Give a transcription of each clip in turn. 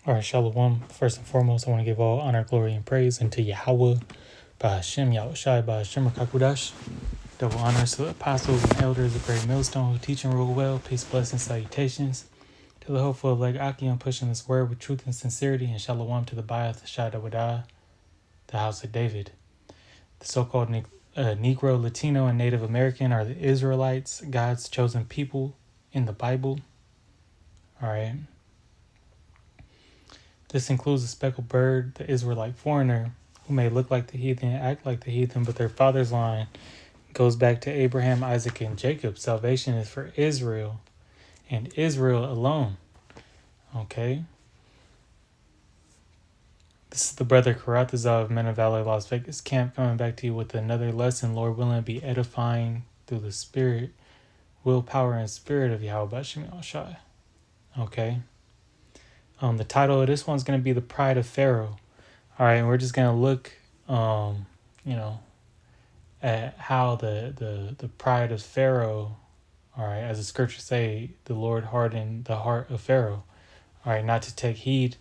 All right, Shalom. First and foremost, I want to give all honor, glory, and praise unto Yahweh, by Hashem, Yahushai, by Hashem, Kakudash. Double honors to the apostles and elders of Great Millstone who teach and rule well. Peace, blessings, salutations. To the hopeful of Leg Akion pushing this word with truth and sincerity. And Shalom to the Bayath, Shadawadah, the house of David. The so-called Negro, Latino, and Native American are the Israelites, God's chosen people in the Bible. All right. This includes the speckled bird, the Israelite foreigner, who may look like the heathen and act like the heathen, but their father's line goes back to Abraham, Isaac, and Jacob. Salvation is for Israel and Israel alone. Okay? This is the brother Karatazar of Men of Valor, Las Vegas camp, coming back to you with another lesson. Lord willing, be edifying through the spirit, willpower, and spirit of Yahweh Bashim Shai. Okay? The title of this one's going to be The Pride of Pharaoh. All right, and we're just going to look, at how the pride of Pharaoh, all right, as the scriptures say, the Lord hardened the heart of Pharaoh, all right, not to take heed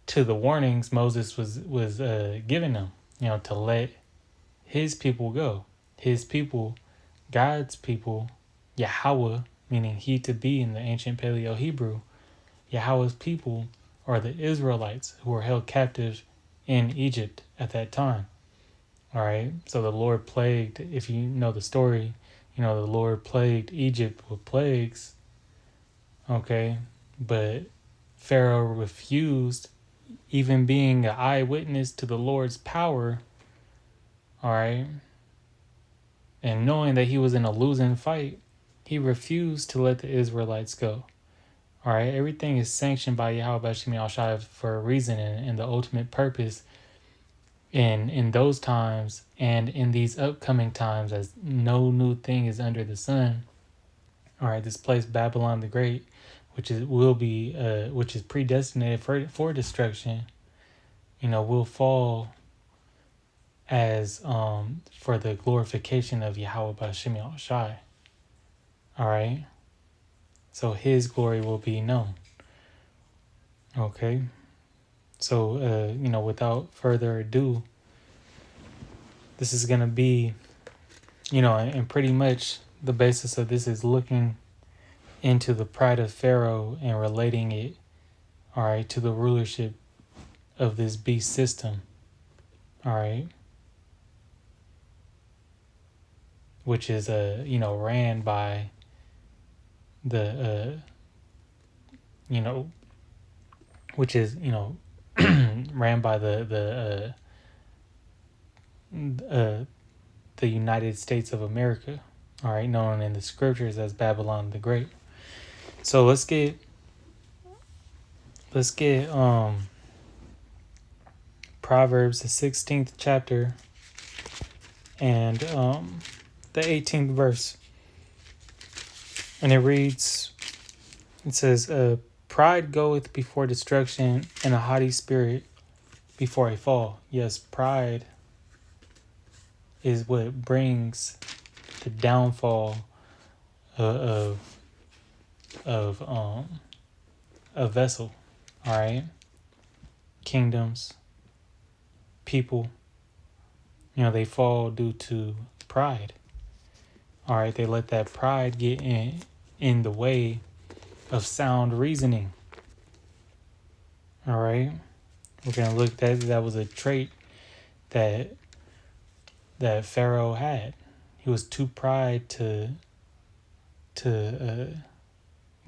to the warnings Moses was giving them, to let his people go. His people, God's people, Yahweh, meaning he to be in the ancient Paleo Hebrew, Yahweh's people are the Israelites who were held captive in Egypt at that time. All right. So the Lord plagued, if you know the story, the Lord plagued Egypt with plagues. Okay. But Pharaoh refused, even being an eyewitness to the Lord's power. All right. And knowing that he was in a losing fight, he refused to let the Israelites go. All right, everything is sanctioned by Yahweh Bashim Al-Shai for a reason and the ultimate purpose in those times and in these upcoming times, as no new thing is under the sun. All right, this place Babylon the Great, which is predestinated for destruction, will fall as for the glorification of Yahweh Bashim Al-Shai. All right. So his glory will be known. Okay. So, without further ado, this is going to be, and pretty much the basis of this is looking into the pride of Pharaoh and relating it, all right, to the rulership of this beast system, all right, which is, ran by the, which is, ran by the United States of America, all right, known in the scriptures as Babylon the Great. So let's get Proverbs, the 16th chapter and the 18th verse. And it says, pride goeth before destruction, and a haughty spirit before a fall. Yes, pride is what brings the downfall of a vessel. All right, kingdoms, people, they fall due to pride. All right, they let that pride get in the way of sound reasoning. All right, we're gonna look at that was a trait that Pharaoh had. He was too pride to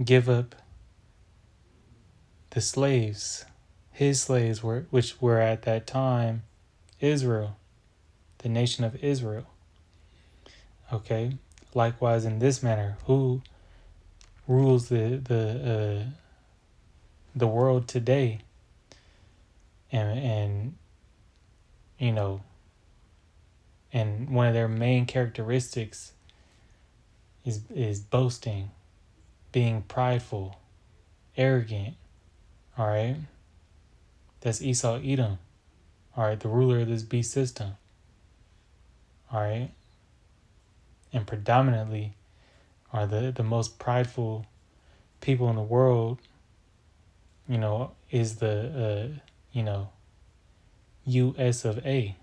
give up the slaves. His slaves which were at that time Israel, the nation of Israel. Okay. Likewise, in this manner, who rules the world today? And and one of their main characteristics is boasting, being prideful, arrogant. All right, that's Esau Edom. All right, the ruler of this beast system. All right, and predominantly are the most prideful people in the world, is the US of A.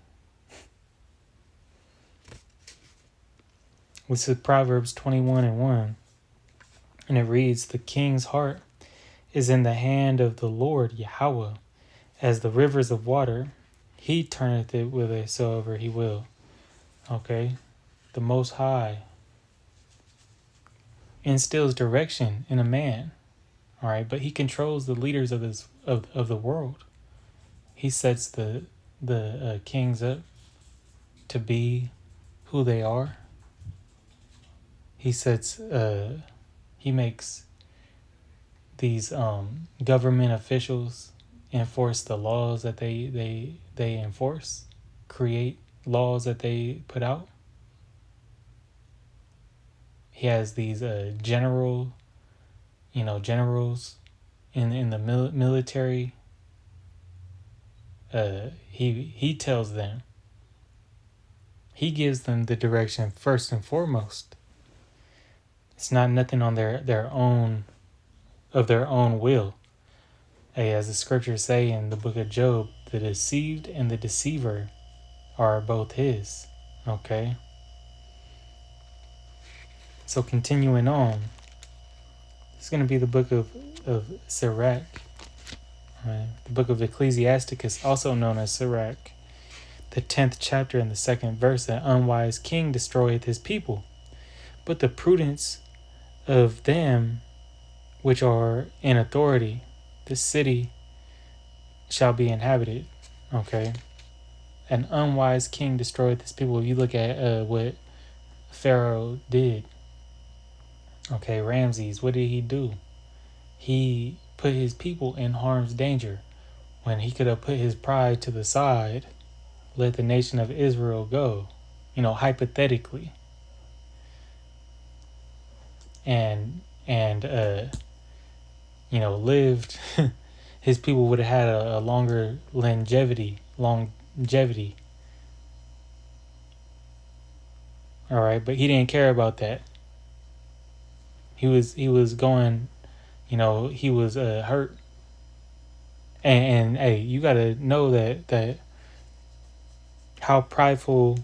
This is Proverbs 21:1, and it reads, "The king's heart is in the hand of the Lord Yahweh, as the rivers of water. He turneth it whithersoever he will." Okay, the Most High instills direction in a man. All right, but he controls the leaders of the world. He sets the kings up to be who they are. He sets he makes these government officials enforce the laws that they enforce, create laws that they put out. He has these generals in the military. He tells them. He gives them the direction first and foremost. It's not nothing on their own will. Hey, as the scriptures say in the book of Job, the deceived and the deceiver are both his. Okay. So continuing on, it's going to be the book of Sirach. Right? The book of Ecclesiasticus, also known as Sirach, the 10th chapter and the 2nd verse. "An unwise king destroyeth his people, but the prudence of them which are in authority, the city shall be inhabited." Okay. An unwise king destroyeth his people. If you look at what Pharaoh did, okay, Ramses, what did he do? He put his people in harm's danger when he could have put his pride to the side, let the nation of Israel go, hypothetically. And lived, his people would have had a longer longevity. All right, but he didn't care about that. He was going, he was hurt. And hey, you got to know that how prideful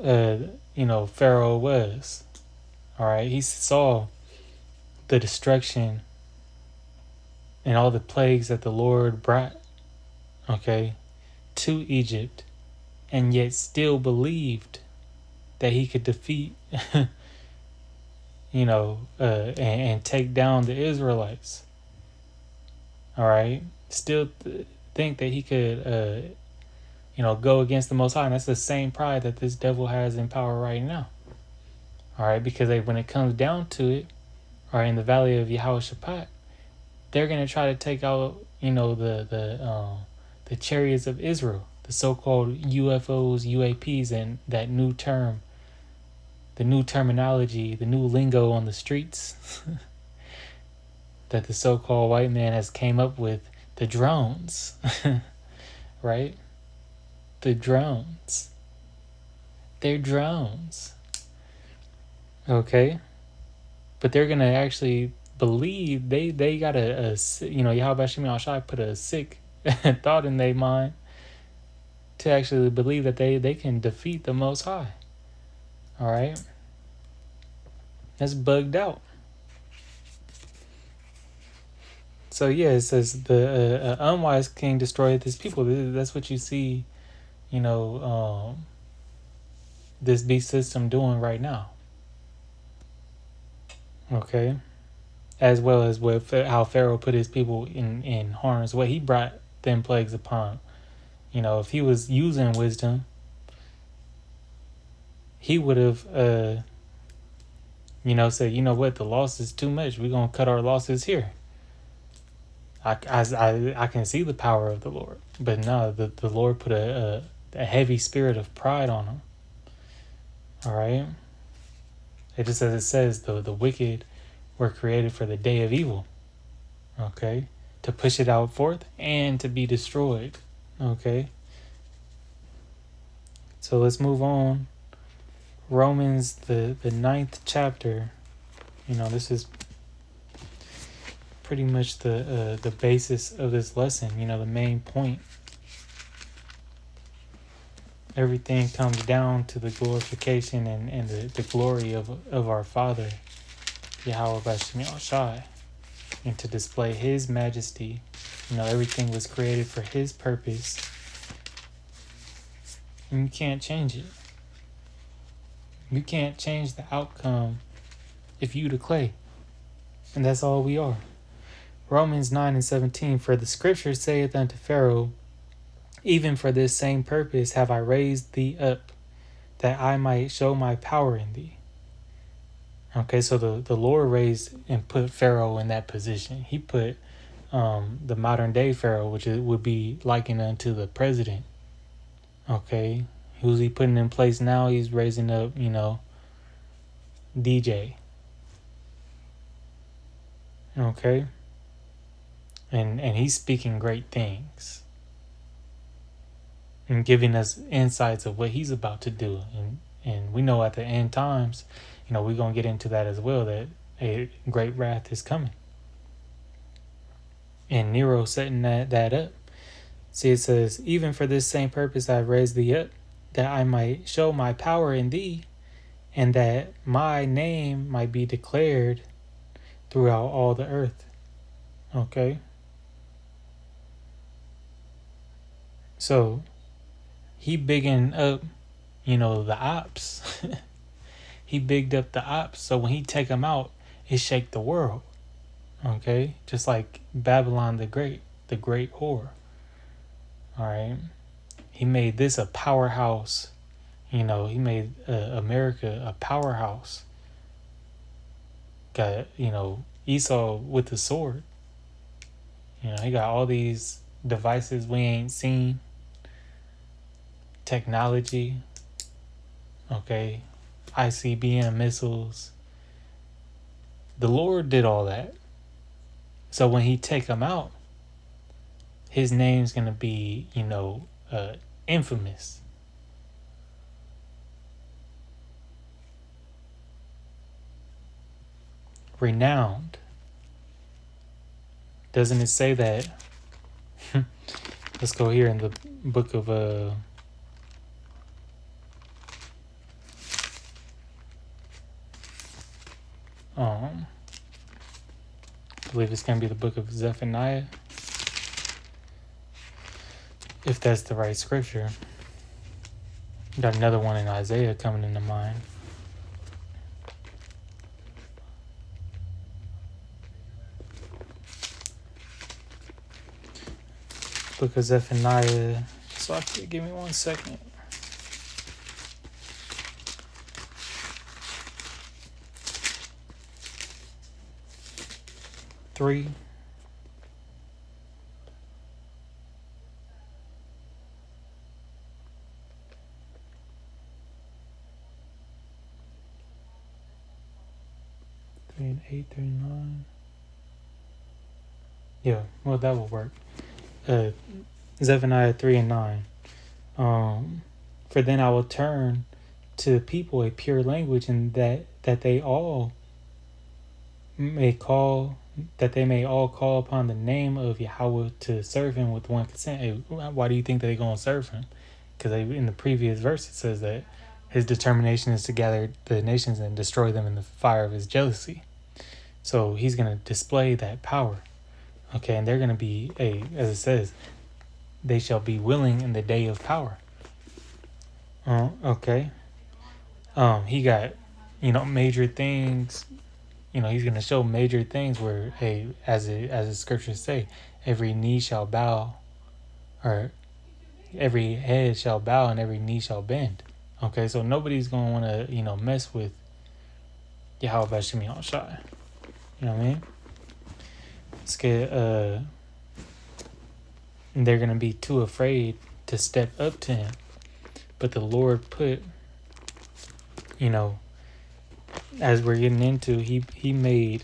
Pharaoh was. All right, he saw the destruction and all the plagues that the Lord brought, okay, to Egypt, and yet still believed that he could defeat, and take down the Israelites. All right, still think that he could, go against the Most High. And that's the same pride that this devil has in power right now. All right, because when it comes down to it, all right, in the valley of Yehoshaphat, they're gonna try to take out, the chariots of Israel, the so-called UFOs, UAPs, and that new term, the new terminology, the new lingo on the streets that the so-called white man has came up with, the drones, right? The drones. They're drones. Okay? But they're going to actually believe they got Yahweh Shem Shai put a sick thought in their mind to actually believe that they can defeat the Most High. All right? That's bugged out. So yeah, it says the unwise king destroyeth his people. That's what you see, this beast system doing right now. Okay, as well as how Pharaoh put his people in harm's way. He brought them plagues upon. If he was using wisdom, he would have, said, what, the loss is too much. We're gonna cut our losses here. I can see the power of the Lord, but no, the Lord put a heavy spirit of pride on him. All right. It just as it says, the wicked were created for the day of evil. Okay, to push it out forth and to be destroyed. Okay. So let's move on. Romans the 9th chapter. This is pretty much the basis of this lesson. The main point. Everything comes down to the glorification and the glory of our Father, Yahweh Bashim Shai, and to display His majesty. Everything was created for His purpose, and you can't change it. You can't change the outcome if you the clay, and that's all we are. Romans 9:17, for the scripture saith unto Pharaoh, even for this same purpose have I raised thee up, that I might show my power in thee. Okay, so the Lord raised and put Pharaoh in that position. He put the modern day Pharaoh, which would be likened unto the president. Okay, who's he putting in place now? He's raising up, DJ. Okay, and he's speaking great things and giving us insights of what he's about to do. And we know at the end times, we're going to get into that as well, that a great wrath is coming. And Nero setting that up. See, it says, even for this same purpose I raised thee up, that I might show my power in thee, and that my name might be declared throughout all the earth. Okay? So, he bigging up, the ops. He bigged up the ops, so when he take them out, it shake the world. Okay? Just like Babylon the Great whore. Alright? He made this a powerhouse. He made America a powerhouse. Got, Esau with the sword. He got all these devices we ain't seen. Technology. Okay? ICBM missiles. The Lord did all that. So when he take them out, his name's going to be, infamous. Renowned. Doesn't it say that? Let's go here in the book of I believe it's going to be the book of Zephaniah, if that's the right scripture. Got another one in Isaiah coming into mind. Book of Zephaniah. So give me 1 second. Three. And 8 through 9. Yeah, well, that will work. Zephaniah 3 and 9. For then I will turn to the people a pure language, and that they may all call upon the name of Yahweh to serve him with one consent. Hey, why do you think they're going to serve him? Because in the previous verse it says that his determination is to gather the nations and destroy them in the fire of his jealousy. So he's going to display that power. Okay, and they're going to be, as it says, they shall be willing in the day of power. Okay. He got, major things. He's going to show major things where, as the scriptures say, every knee shall bow, or every head shall bow and every knee shall bend. Okay, so nobody's going to want to, mess with Yahweh Bashim Shai. You know what I mean? It's good. They're going to be too afraid to step up to him. But the Lord put, as we're getting into, he made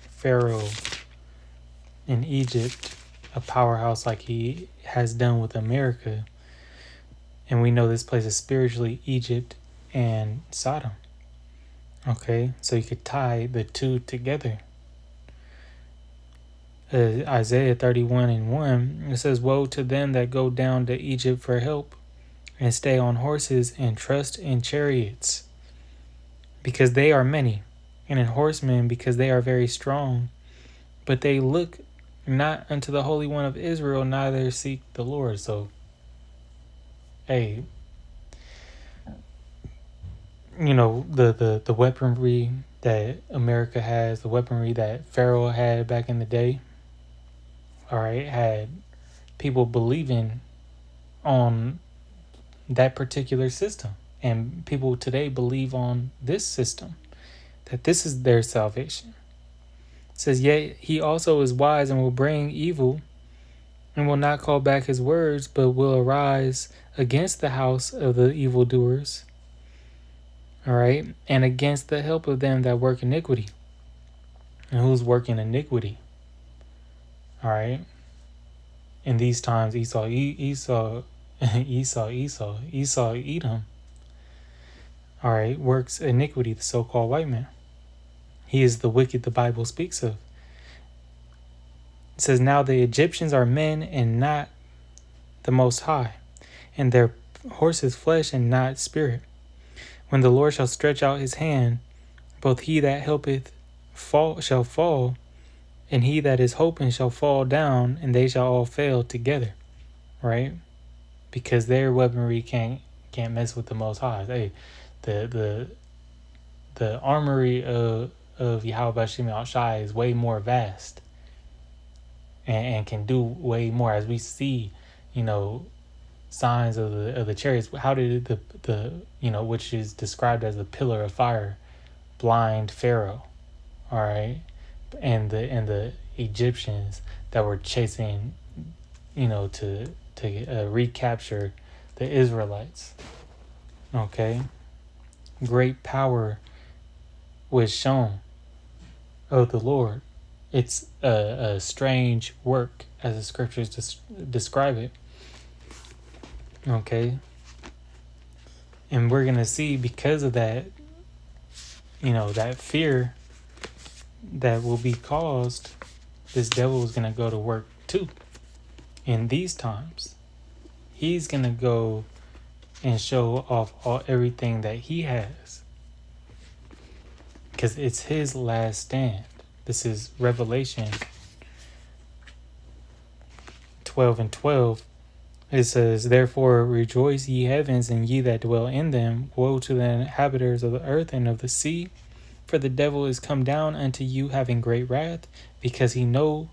Pharaoh in Egypt a powerhouse like he has done with America. And we know this place is spiritually Egypt and Sodom. Okay, so you could tie the two together. Isaiah 31:1, it says, "Woe to them that go down to Egypt for help, and stay on horses, and trust in chariots, because they are many, and in horsemen, because they are very strong. But they look not unto the Holy One of Israel, neither seek the Lord." So, hey, the weaponry that America has, the weaponry that Pharaoh had back in the day, all right, had people believing on that particular system. And people today believe on this system, that this is their salvation. It says, "Yet he also is wise and will bring evil, and will not call back his words, but will arise against the house of the evildoers, all right, and against the help of them that work iniquity." And who's working iniquity? All right. In these times, Esau, Edom, all right, works iniquity, the so-called white man. He is the wicked the Bible speaks of. It says, "Now the Egyptians are men and not the Most High, and their horses flesh and not spirit. When the Lord shall stretch out his hand, both he that helpeth shall fall, and he that is hoping shall fall down, and they shall all fail together." Right? Because their weaponry can't mess with the Most High. Hey, the armory of Yahweh Shemi Shai is way more vast, and can do way more, as we see, signs of the chariots. How did the which is described as the pillar of fire, blind Pharaoh, all right, and the Egyptians that were chasing, to recapture the Israelites. Okay, great power was shown of the Lord. It's a strange work, as the scriptures describe it. Okay, and we're gonna see, because of that, that fear that will be caused, this devil is gonna go to work too. In these times, he's gonna go and show off everything that he has, because it's his last stand. This is Revelation 12:12. It says, "Therefore rejoice, ye heavens, and ye that dwell in them. Woe to the inhabitants of the earth and of the sea, for the devil is come down unto you, having great wrath, because he knoweth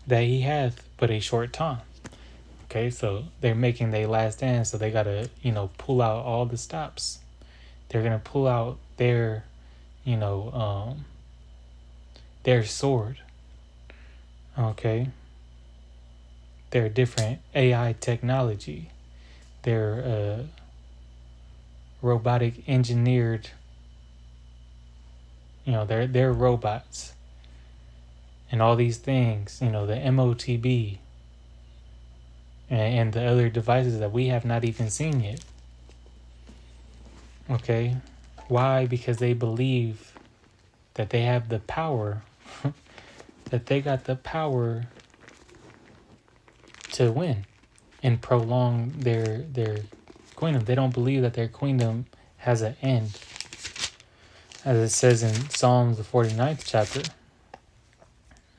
that he hath but a short time." Okay, so they're making their last stand, so they gotta, pull out all the stops. They're gonna pull out their sword. Okay, their different AI technology, their robotic engineered, their robots, and all these things, the MOTB, and the other devices that we have not even seen yet. Okay, why? Because they believe that they have the power, that they got the power to win and prolong their queendom. They don't believe that their queendom has an end, as it says in Psalms, the 49th chapter.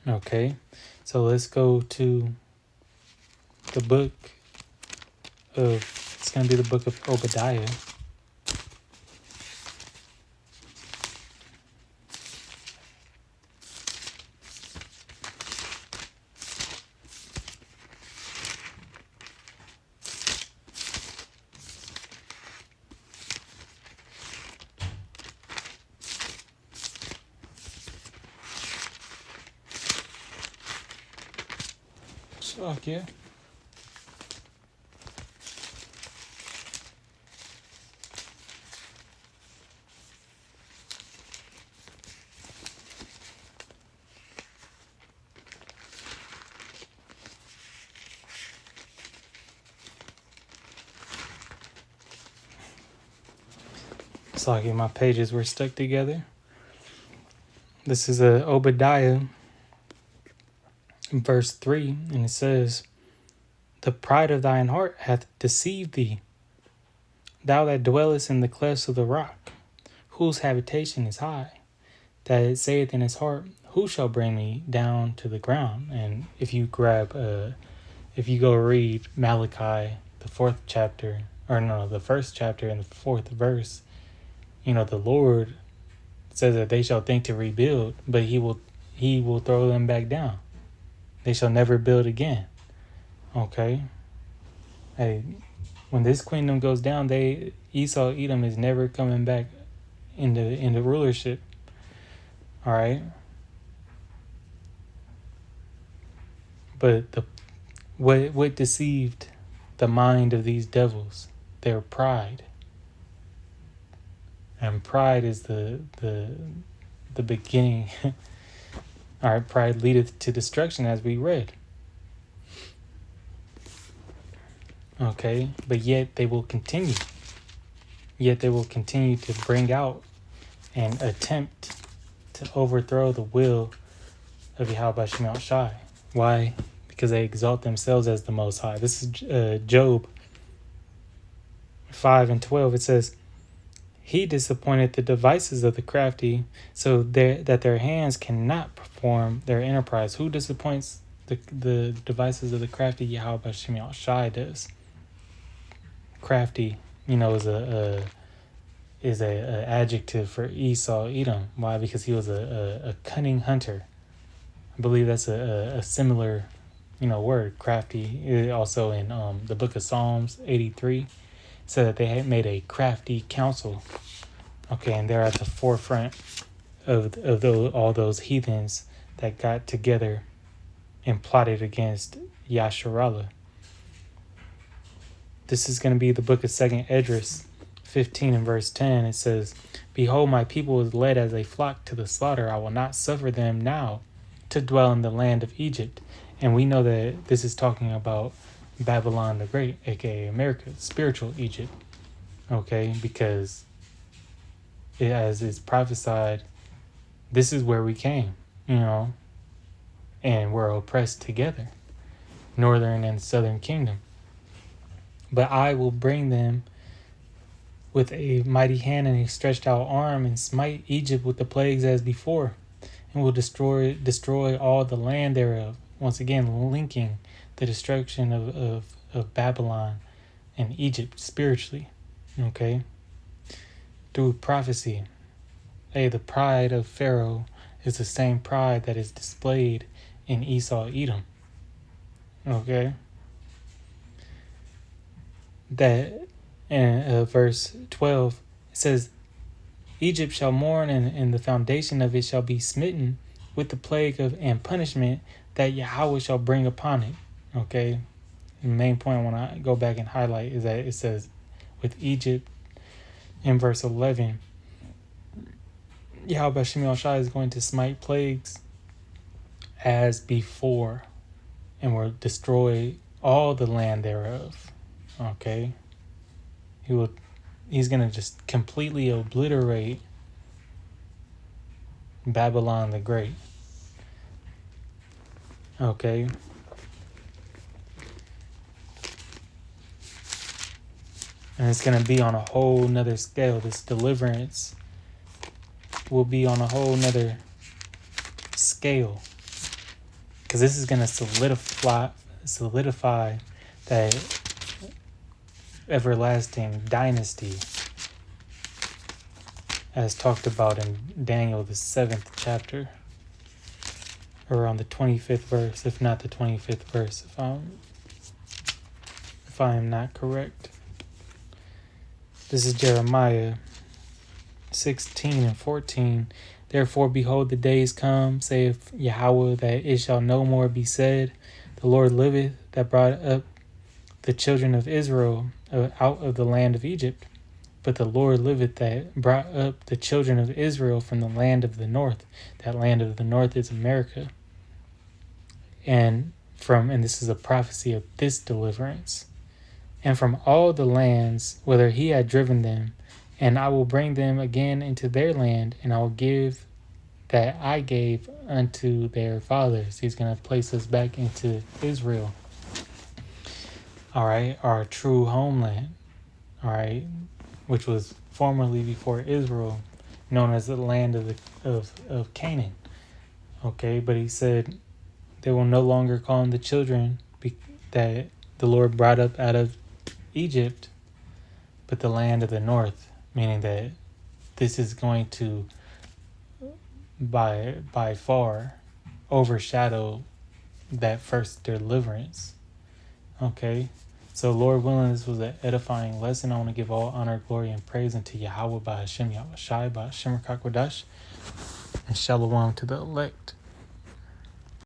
Okay, so let's go to the book of, it's going to be the book of Obadiah. Fuck yeah. It's like my pages were stuck together. This is Obadiah, verse 3, and it says, "The pride of thine heart hath deceived thee, thou that dwellest in the clefts of the rock, whose habitation is high, that it saith in his heart, who shall bring me down to the ground?" And if you if you go read Malachi, the fourth chapter, or no, the first chapter and the fourth verse, the Lord says that they shall think to rebuild, but he will throw them back down. They shall never build again. Okay? Hey, when this kingdom goes down, Esau Edom is never coming back into rulership. All right? But what deceived the mind of these devils? Their pride. And pride is the beginning. All right, pride leadeth to destruction, as we read. Okay, but yet they will continue. Yet they will continue to bring out and attempt to overthrow the will of Yahweh Shemel Shai. Why? Because they exalt themselves as the Most High. This is Job 5:12. It says, "He disappointed the devices of the crafty, so that their hands cannot perform their enterprise." Who disappoints the devices of the crafty? Yahweh Shemel Shai does. Crafty, is a adjective for Esau Edom. Why? Because he was a cunning hunter. I believe that's a similar, word, crafty. It also in the book of Psalms 83, said that they had made a crafty council. Okay, and they're at the forefront of all those heathens that got together and plotted against Yasharallah. This is going to be the book of 2nd Esdras 15 and verse 10. It says, "Behold, my people is led as a flock to the slaughter. I will not suffer them now to dwell in the land of Egypt." And we know that this is talking about Babylon the Great, aka America, spiritual Egypt. Okay, because as is prophesied, this is where we came, and we're oppressed together, northern and southern kingdom. "But I will bring them with a mighty hand and a stretched out arm, and smite Egypt with the plagues as before, and will destroy all the land thereof." Once again, linking the destruction of Babylon and Egypt spiritually. Okay? Through prophecy. Hey, the pride of Pharaoh is the same pride that is displayed in Esau Edom. Okay? That in verse 12, it says, "Egypt shall mourn, and the foundation of it shall be smitten with the plague and punishment that Yahweh shall bring upon it." Okay? The main point I want to go back and highlight is that it says, with Egypt, in verse 11, Yahweh Shemel Shai is going to smite plagues as before, and will destroy all the land thereof. Okay? He's going to just completely obliterate Babylon the Great. Okay? And it's going to be on a whole nother scale. This deliverance will be on a whole nother scale. Because this is going to solidify that everlasting dynasty as talked about in Daniel, the 7th chapter, around the 25th verse, if not the 25th verse, if I am not correct. This is Jeremiah 16 and 14. "Therefore, behold, the days come, saith Yahweh, that it shall no more be said, The Lord liveth, that brought up the children of Israel out of the land of Egypt. But the Lord liveth, that brought up the children of Israel from the land of the north." That land of the north is America. And this is a prophecy of this deliverance. "And from all the lands whither he had driven them, and I will bring them again into their land, and I will give that I gave unto their fathers. He's going to place us back into Israel. All right, our true homeland. All right, which was formerly before Israel, known as the land of Canaan. Okay, but he said they will no longer call them the children that the Lord brought up out of Egypt, but the land of the north, meaning that this is going to by far overshadow that first deliverance. Okay, so Lord willing, this was an edifying lesson. I want to give all honor, glory, and praise unto Yahweh by Hashem Yahweh Shai by Hashem Rakakwadash, and Shalom to the elect.